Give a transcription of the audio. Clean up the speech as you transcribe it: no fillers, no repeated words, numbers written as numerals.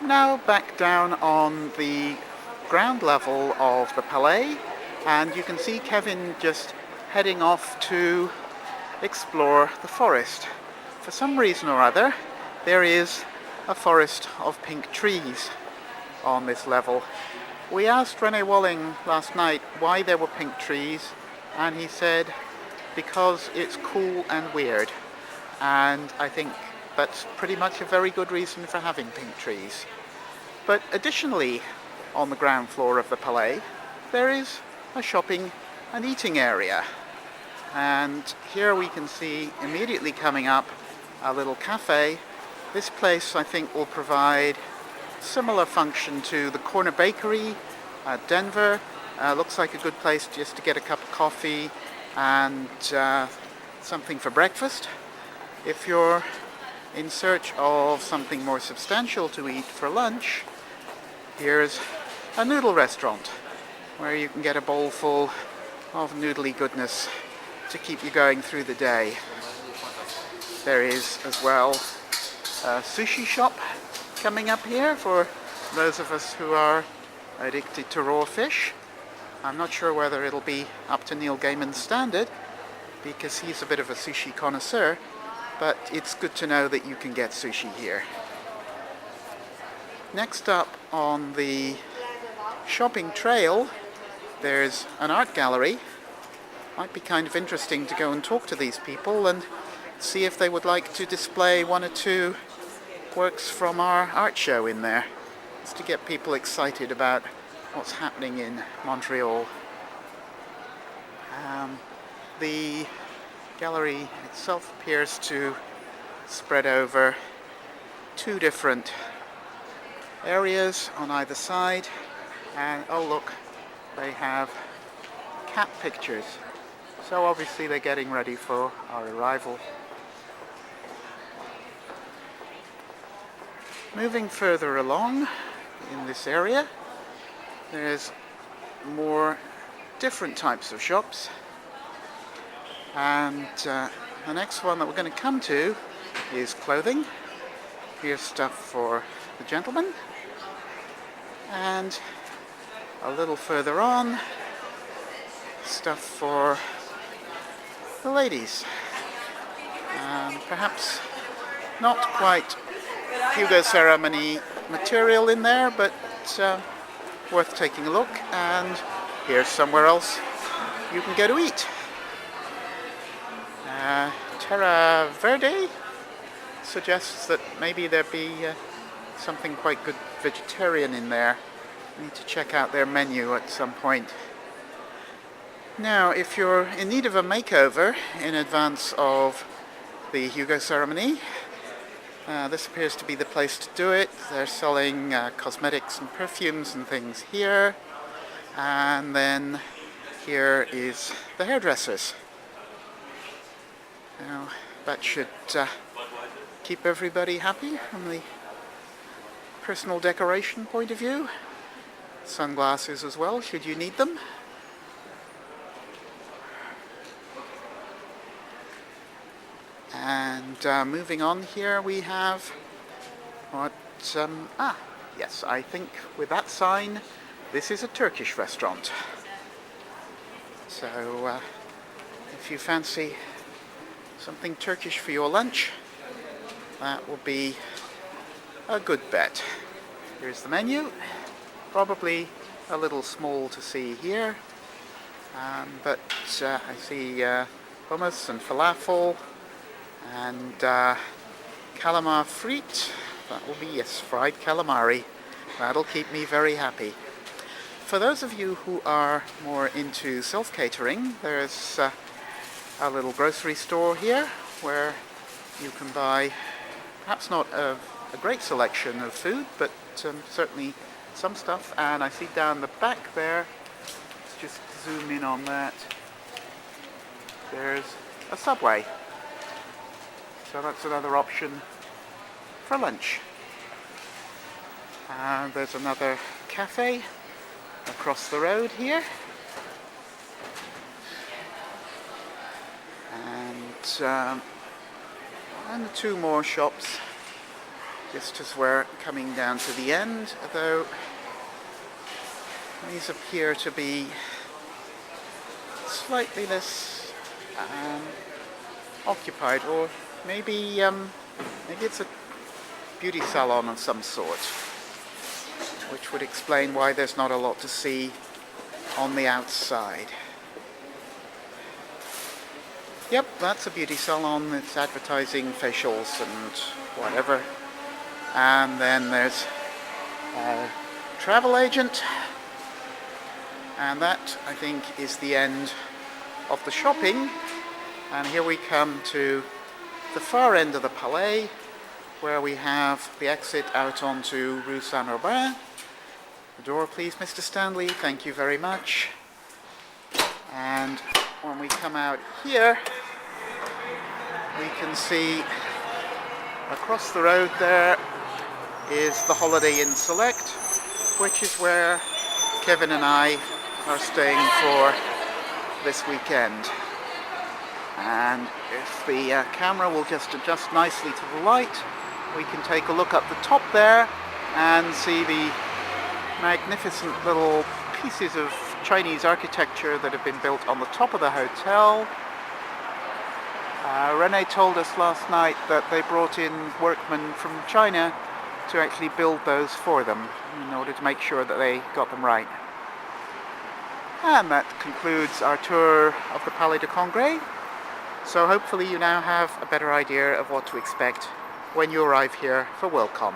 Now back down on the ground level of the Palais, and you can see Kevin just heading off to explore the forest. For some reason or other, there is a forest of pink trees on this level. We asked Rene Walling last night why there were pink trees, and he said because it's cool and weird. And I think that's pretty much a very good reason for having pink trees. But additionally, on the ground floor of the Palais, there is a shopping and eating area. And here we can see immediately coming up a little cafe. This place, I think, will provide similar function to the Corner Bakery at Denver. Looks like a good place just to get a cup of coffee and something for breakfast. If you're in search of something more substantial to eat for lunch, here's a noodle restaurant where you can get a bowl full of noodly goodness to keep you going through the day. There is as well a sushi shop coming up here for those of us who are addicted to raw fish. I'm not sure whether it'll be up to Neil Gaiman's standard because he's a bit of a sushi connoisseur, but it's good to know that you can get sushi here. Next up on the shopping trail, there's an art gallery. Might be kind of interesting to go and talk to these people and see if they would like to display one or two works from our art show in there, just to get people excited about what's happening in Montreal. The gallery itself appears to spread over two different areas on either side, and oh look, they have cat pictures, so obviously they're getting ready for our arrival. Moving further along in this area, there's more different types of shops, and the next one that we're going to come to is clothing. Here's stuff for the gentlemen, and a little further on, stuff for the ladies. Perhaps not quite Hugo ceremony material in there, but worth taking a look. And here's somewhere else you can go to eat. Terra Verde suggests that maybe there be something quite good vegetarian in there. I need to check out their menu at some point. Now, if you're in need of a makeover in advance of the Hugo ceremony, this appears to be the place to do it. They're selling cosmetics and perfumes and things here. And then here is the hairdressers. Now, that should keep everybody happy from the personal decoration point of view. Sunglasses as well, should you need them. And moving on here, we have what, yes, I think with that sign, this is a Turkish restaurant. So if you fancy something Turkish for your lunch, that will be a good bet. Here's the menu. Probably a little small to see here, but I see hummus and falafel and calamari frite. That will be, yes, fried calamari. That'll keep me very happy. For those of you who are more into self-catering, there's a little grocery store here where you can buy perhaps not a great selection of food, but certainly some stuff. And I see down the back there, let's just zoom in on that, there's a Subway. So that's another option for lunch. And there's another cafe across the road here. And two more shops just as we're coming down to the end, though these appear to be slightly less occupied, or maybe it's a beauty salon of some sort, which would explain why there's not a lot to see on the outside. Yep, that's a beauty salon. It's advertising facials and whatever. And then there's a travel agent. And that, I think, is the end of the shopping. And here we come to the far end of the Palais, where we have the exit out onto Rue Saint-Aubin. The door, please, Mr. Stanley. Thank you very much. And when we come out here, we can see across the road there is the Holiday Inn Select, which is where Kevin and I are staying for this weekend. And if the camera will just adjust nicely to the light, we can take a look up the top there and see the magnificent little pieces of Chinese architecture that have been built on the top of the hotel. Rene told us last night that they brought in workmen from China to actually build those for them in order to make sure that they got them right. And that concludes our tour of the Palais de Congrès. So hopefully you now have a better idea of what to expect when you arrive here for Worldcon.